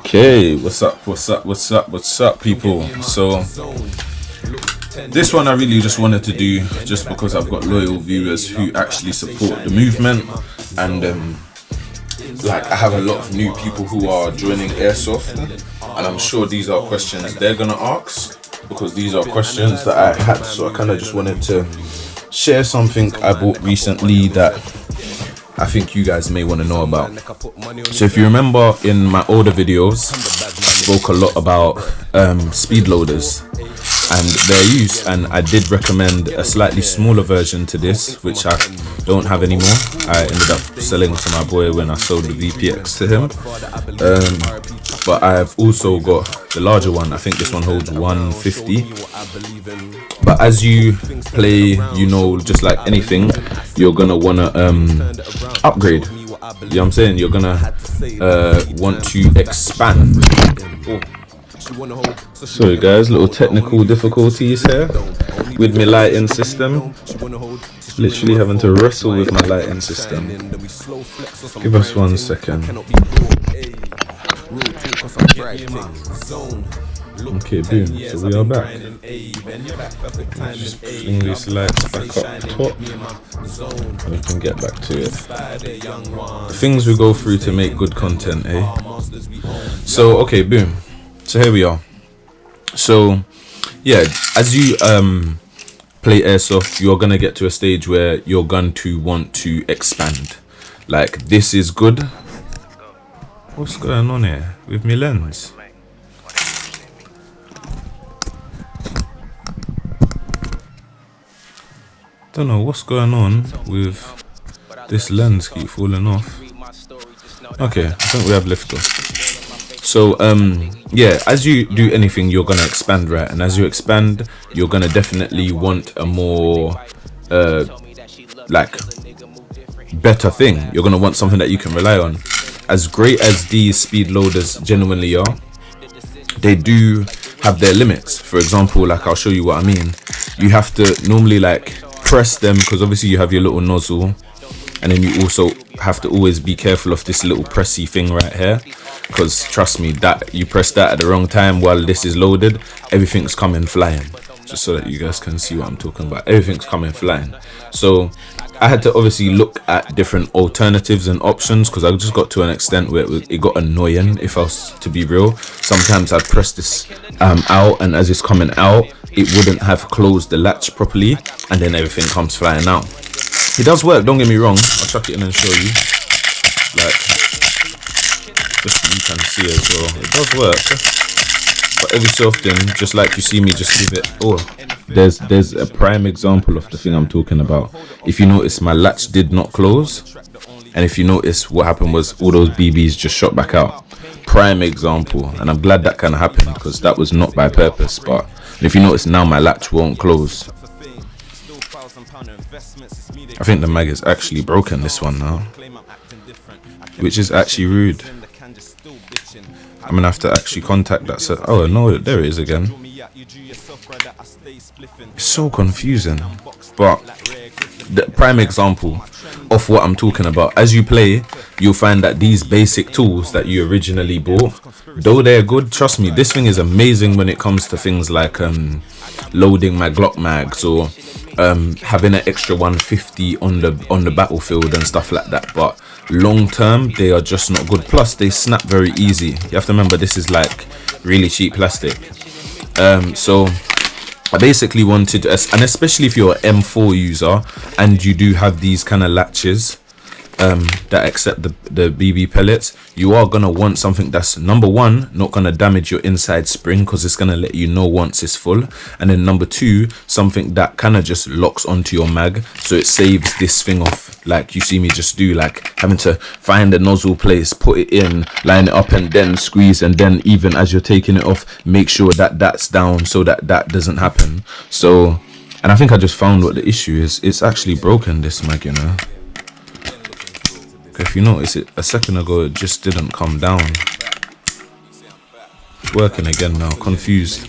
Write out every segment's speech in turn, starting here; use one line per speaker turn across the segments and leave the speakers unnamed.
Okay, what's up people? So this one I really just wanted to do just because I've got loyal viewers who actually support the movement, and like I have a lot of new people who are joining Airsoft, and I'm sure these are questions they're gonna ask because these are questions that I had, so I kind of just wanted to share something I bought recently that I think you guys may want to know about. So if you remember in my older videos, I spoke a lot about speed loaders and their use, and I did recommend a slightly smaller version to this, which I don't have anymore. I ended up selling to my boy when I sold the VPX to him. But I've also got the larger one. I think this one holds 150. But as you play, you know, just like anything, you're gonna wanna upgrade. You know what I'm saying? You're gonna want to expand. Oh. Sorry guys, little technical difficulties here with my lighting system. Literally having to wrestle with my lighting system. Give us 1 second. Okay, boom. So we are back. Just bring these lights back up top. And we can get back to it. The things we go through to make good content, eh? So okay, boom. So here we are. So yeah, as you play Airsoft, you're gonna get to a stage where you're going to want to expand. Like, this is good. What's going on here with my lens? Don't know what's going on with this lens, keep falling off. Okay, I think we have liftoff. So yeah, as you do anything, you're gonna expand, right? And as you expand, you're gonna definitely want a more like better thing. You're gonna want something that you can rely on. As great as these speed loaders genuinely are, they do have their limits. For example, like I'll show you what I mean. You have to normally like press them, because obviously you have your little nozzle, and then you also have to always be careful of this little pressy thing right here, because trust me, that you press that at the wrong time while this is loaded, everything's coming flying. Just so that you guys can see what I'm talking about, everything's coming flying. So I had to obviously look at different alternatives and options, because I just got to an extent where it got annoying, if I was to be real. Sometimes I'd press this out, and as it's coming out, it wouldn't have closed the latch properly, and then everything comes flying out. It does work, don't get me wrong. I'll chuck it in and show you. Like, just so you can see as well. It does work. But every so often, just like you see me just give it, oh, there's a prime example of the thing I'm talking about. If you notice, my latch did not close, and if you notice, what happened was all those BBs just shot back out. Prime example, and I'm glad that kind of happened, because that was not by purpose. But if you notice now, my latch won't close. I think the mag is actually broken, this one now, which is actually rude. I'm gonna have to actually contact that. So, oh no, there it is again. It's so confusing. But the prime example of what I'm talking about, as you play, you'll find that these basic tools that you originally bought, though they're good, trust me, this thing is amazing when it comes to things like loading my Glock mags, or having an extra 150 on the battlefield and stuff like that. But long term, they are just not good. Plus they snap very easy. You have to remember, this is like really cheap plastic. So I basically wanted, and especially if you're an M4 user and you do have these kind of latches that accept the BB pellets, you are gonna want something that's, number one, not gonna damage your inside spring, because it's gonna let you know once it's full, and then number two, something that kind of just locks onto your mag, so it saves this thing off, like you see me just do, like having to find the nozzle place, put it in, line it up, and then squeeze, and then even as you're taking it off, make sure that that's down so that that doesn't happen. So, and I think I just found what the issue is. It's actually broken, this mag, you know. If you notice, it a second ago it just didn't come down. It's working again now, confused.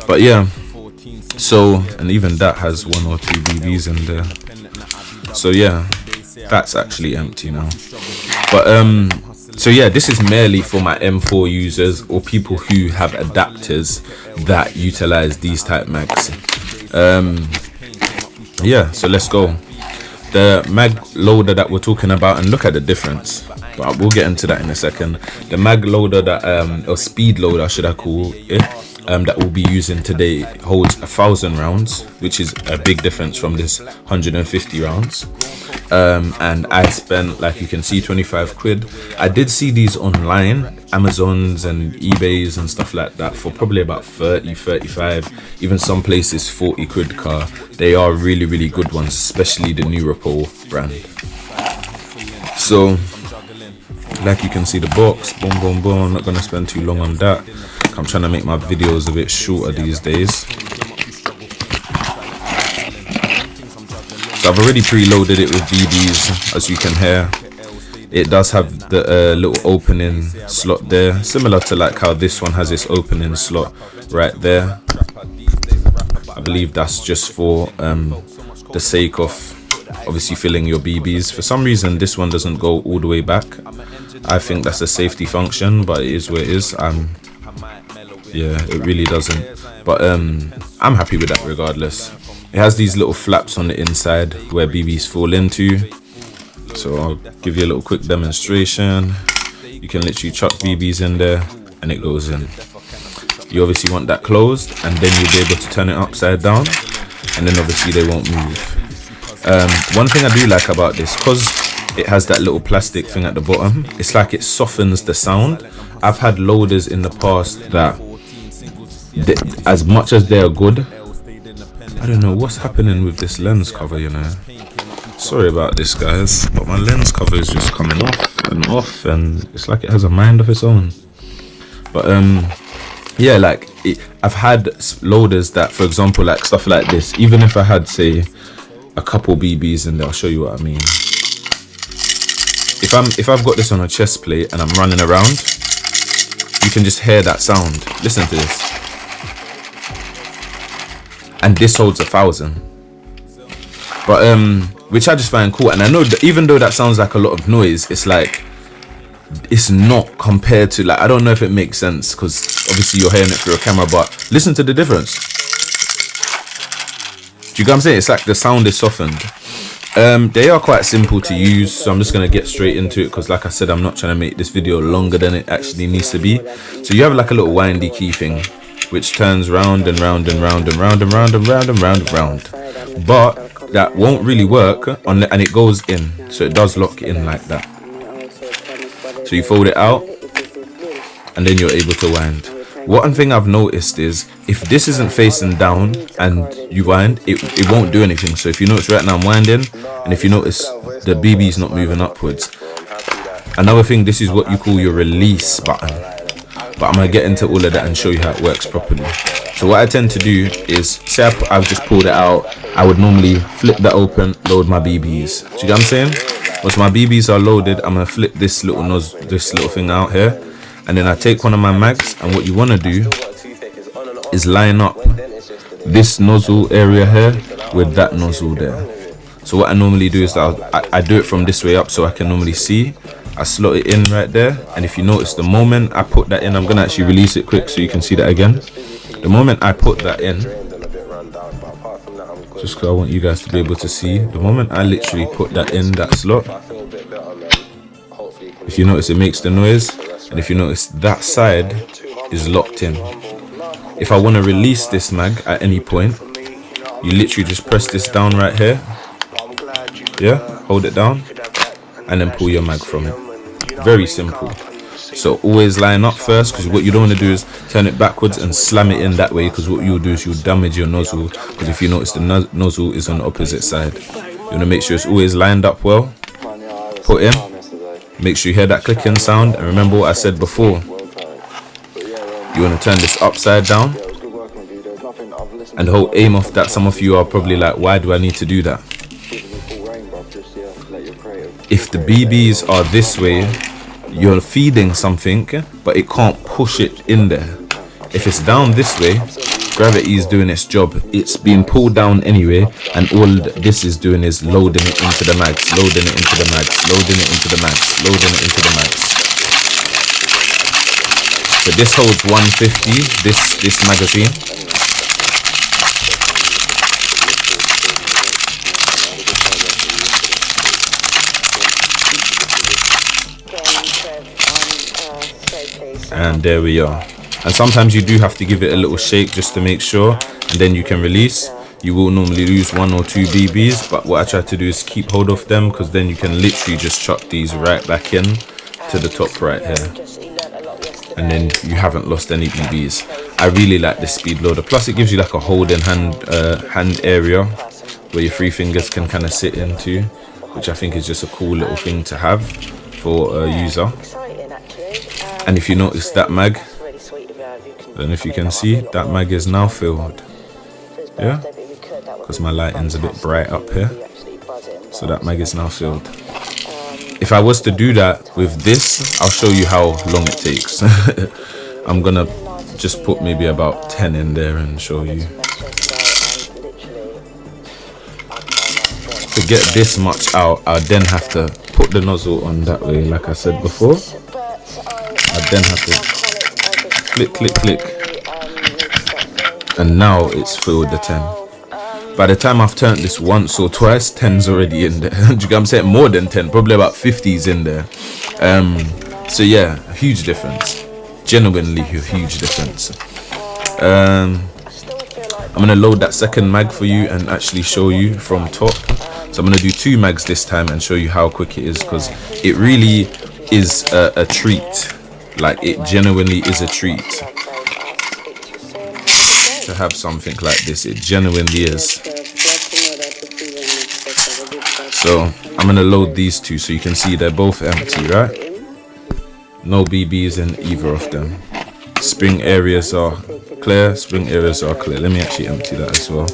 But yeah, so, and even that has 1 or 2 BBs in there. So yeah, that's actually empty now. But So yeah, this is merely for my M4 users or people who have adapters that utilize these type mags. Yeah, so let's go. The mag loader that we're talking about, and look at the difference, but we'll get into that in a second. The mag loader that or speed loader should I call it, that we'll be using today holds 1,000 rounds, which is a big difference from this 150 rounds. And I spent, like you can see, 25 quid. I did see these online, Amazons and eBays and stuff like that, for probably about 30, 35, even some places 40 quid car. They are really, really good ones, especially the Nuprol brand. So, like you can see the box, boom, boom, boom. I'm not going to spend too long on that. I'm trying to make my videos a bit shorter these days. So I've already preloaded it with BBs, as you can hear. It does have the little opening slot there, similar to like how this one has its opening slot right there. I believe that's just for the sake of obviously filling your BBs. For some reason this one doesn't go all the way back. I think that's a safety function, but it is what it is. Yeah, it really doesn't, but I'm happy with that regardless. It has these little flaps on the inside where BBs fall into. So I'll give you a little quick demonstration. You can literally chuck BBs in there and it goes in. You obviously want that closed, and then you'll be able to turn it upside down, and then obviously they won't move. One thing I do like about this, because it has that little plastic thing at the bottom, it's like it softens the sound. I've had loaders in the past that, as much as they're good, I don't know what's happening with this lens cover, you know. Sorry about this, guys, but my lens cover is just coming off, and it's like it has a mind of its own. But yeah, like I've had loaders that, for example, like stuff like this, even if I had, say, a couple BBs in there, I'll show you what I mean. If I've got this on a chest plate and I'm running around, you can just hear that sound. Listen to this. And this holds 1,000. But which I just find cool. And I know that even though that sounds like a lot of noise, it's like, it's not compared to, like, I don't know if it makes sense, because obviously you're hearing it through a camera, but listen to the difference. Do you get what I'm saying? It's like the sound is softened. They are quite simple to use, so I'm just going to get straight into it, because like I said, I'm not trying to make this video longer than it actually needs to be. So you have like a little windy key thing, which turns round and round and round and round and round and round and round and round. But that won't really work on and it goes in, so it does lock in like that. So you fold it out and then you're able to wind. One thing I've noticed is, if this isn't facing down and you wind, it won't do anything. So if you notice right now I'm winding, and if you notice the BB is not moving upwards. Another thing, this is what you call your release button, but I'm going to get into all of that and show you how it works properly. So what I tend to do is, say I've just pulled it out, I would normally flip that open, load my BBs. Do you get what I'm saying? Once my BBs are loaded, I'm going to flip this little thing out here, and then I take one of my mags, and what you want to do is line up this nozzle area here with that nozzle there. So what I normally do is I do it from this way up, so I can normally see. I slot it in right there, and if you notice, the moment I put that in, I'm going to actually release it quick so you can see that again. The moment I put that in, just because I want you guys to be able to see, the moment I literally put that in that slot, if you notice, it makes the noise, and if you notice, that side is locked in. If I want to release this mag at any point, you literally just press this down right here, yeah, hold it down, and then pull your mag from it. Very simple. So always line up first, because what you don't want to do is turn it backwards and slam it in that way, because what you'll do is you'll damage your nozzle, because if you notice, the nozzle is on the opposite side. You want to make sure it's always lined up well. Put in, make sure you hear that clicking sound, and remember what I said before, you want to turn this upside down, and the whole aim of that, some of you are probably like, why do I need to do that? If the BBs are this way, you're feeding something, but it can't push it in there. If it's down this way, gravity is doing its job. It's being pulled down anyway, and all this is doing is loading it into the mags, loading it into the mags, loading it into the mags, loading it into the mags. So this holds 150, this magazine. And there we are. And sometimes you do have to give it a little shake just to make sure, and then you can release. You will normally lose 1 or 2 BBs, but what I try to do is keep hold of them, because then you can literally just chuck these right back in to the top right here, and then you haven't lost any BBs. I really like this Speedloader. Plus it gives you like a holding hand area where your 3 fingers can kind of sit into, which I think is just a cool little thing to have for a user. And if you notice that mag, I don't know if you can see, that mag is now filled. Yeah, because my lighting's a bit bright up here, so that mag is now filled. If I was to do that with this, I'll show you how long it takes. I'm gonna just put maybe about 10 in there and show you. To get this much out, I then have to put the nozzle on that way, like I said before. I then have to click, click, click, and now it's filled the 10. By the time I've turned this once or twice, 10's already in there. Do you get what I'm saying? More than 10, probably about 50's in there. So yeah, a huge difference. Genuinely a huge difference. I'm gonna load that second mag for you and actually show you from top. So I'm gonna do 2 mags this time and show you how quick it is, because it really is a treat. Like, it genuinely is a treat to have something like this. It genuinely is. So I'm gonna load these 2 so you can see they're both empty, right? No BBs in either of them. Spring areas are clear, spring areas are clear. Let me actually empty that as well.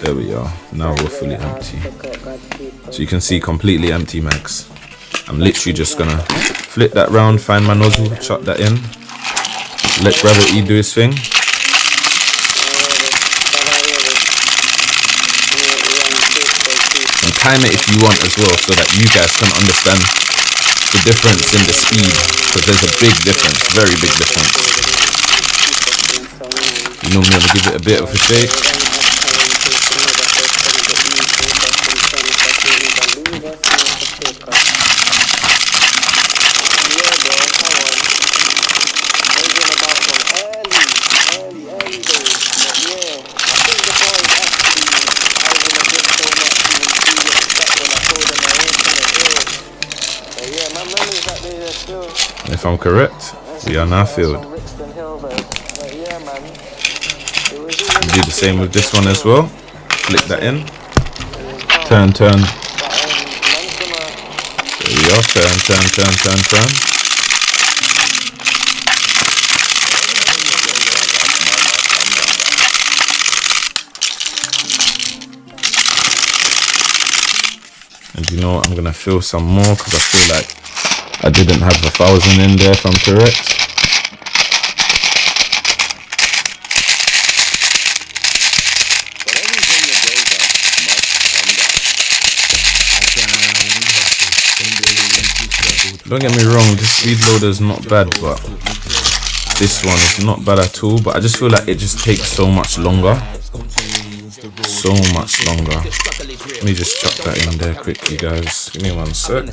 There we are. Now we're fully empty. So you can see completely empty mags. I'm literally just gonna flip that round, find my nozzle, chuck that in, let gravity do its thing. And time it if you want as well, so that you guys can understand the difference in the speed, because there's a big difference, very big difference. You normally want to give it a bit of a shake. If I'm correct, we are now filled. Do the same with this one as well. Flick that in. Turn, turn. There we are. Turn, turn, turn, turn, turn. And you know what? I'm gonna fill some more because I feel like I didn't have 1,000 in there, if I'm correct. Don't get me wrong, this Speedloader is not bad, but this one is not bad at all. But I just feel like it just takes so much longer. So much longer. Let me just chuck that in there quickly, guys. Give me 1 sec.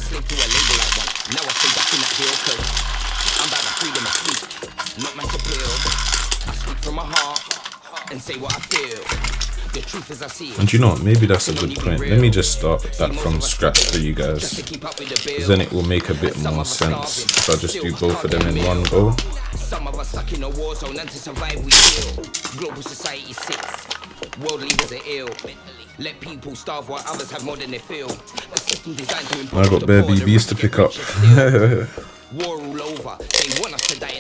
And you know what, maybe that's a good point. Let me just start that from scratch for you guys, because then it will make a bit more sense if I just do both of them in one go. Some of us stuck in a war zone, and to survive we kill. Global society sits. World leaders are ill. Let people starve while others have more than they feel. The system designed to improve. I got bare BBs to pick up.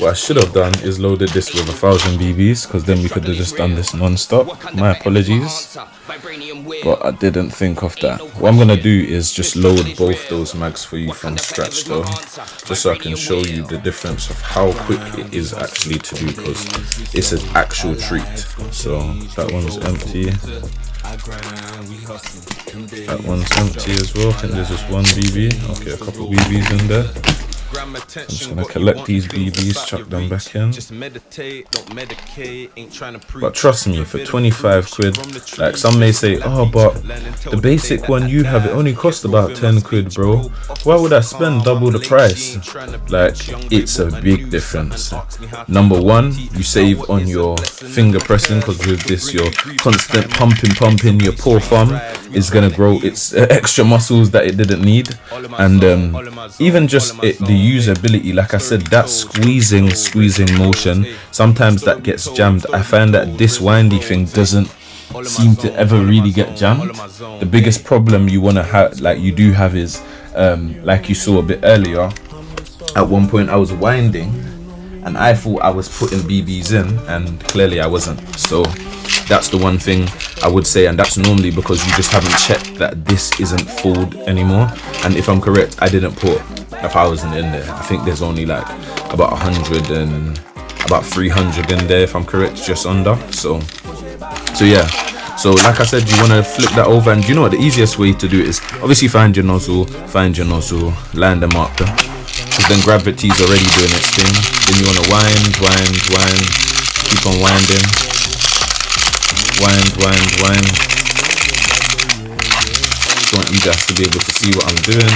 What I should have done is loaded this with 1,000 BBs, because then we could have just done this non-stop. My apologies, but I didn't think of that. What I'm gonna do is just load both those mags for you from scratch though, just so I can show you the difference of how quick it is actually to do, because it's an actual treat. So that one's empty. That one's empty as well. I think there's just 1 BB. Okay, a couple BBs in there. I'm just gonna collect these BBs, chuck them back in. But trust me, for 25 quid, like some may say, oh, but the basic one you have, it only cost about 10 quid, bro. Why would I spend double the price? Like, it's a big difference. Number one, you save on your finger pressing, because with this, your constant pumping, your poor thumb is gonna grow its extra muscles that it didn't need. And even just the usability, like I said, that squeezing motion, sometimes that gets jammed. I find that this windy thing doesn't seem to ever really get jammed. The biggest problem you want to have, like you do have, is like you saw a bit earlier, at one point I was winding and I thought I was putting BBs in, and clearly I wasn't. So that's the one thing I would say, and that's normally because you just haven't checked that this isn't full anymore. And if I'm correct, I didn't put 1,000 in there. I think there's only like about 100 and about 300 in there, if I'm correct, just under. So yeah. So like I said, you want to flip that over, and you know what the easiest way to do it is, obviously find your nozzle, line them up, because then gravity's already doing its thing. Then you want to wind, keep on winding, wind. Just want you guys to be able to see what I'm doing.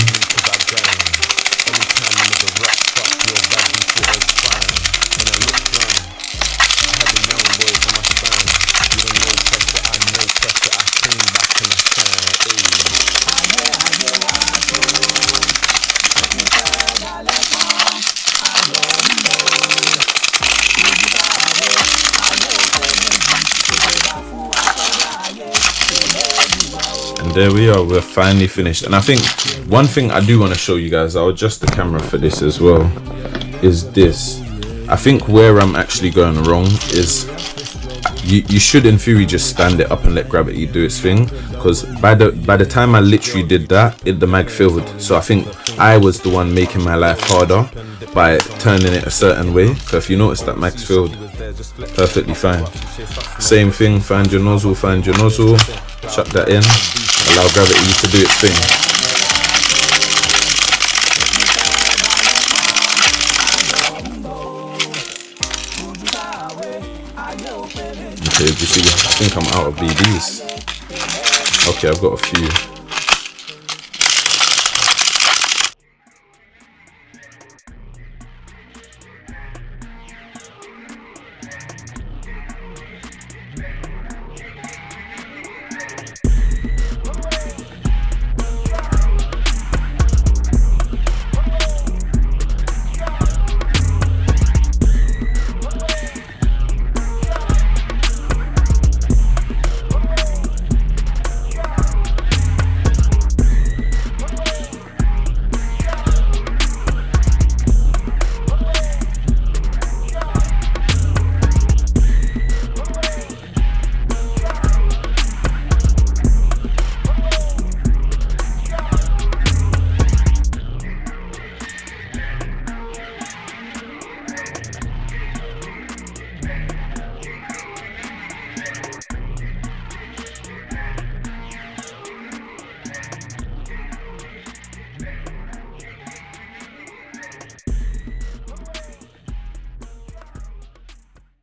There we are, we're finally finished. And I think one thing I do want to show you guys, I'll adjust the camera for this as well, is this. I think where I'm actually going wrong is you should in theory just stand it up and let gravity do its thing, because by the time I literally did that, the mag filled. So I think I was the one making my life harder by turning it a certain way. So if you notice, that mag's filled perfectly fine. Same thing, find your nozzle, chuck that in, allow gravity to do its thing. Okay, you see, I think I'm out of BBs. Okay, I've got a few.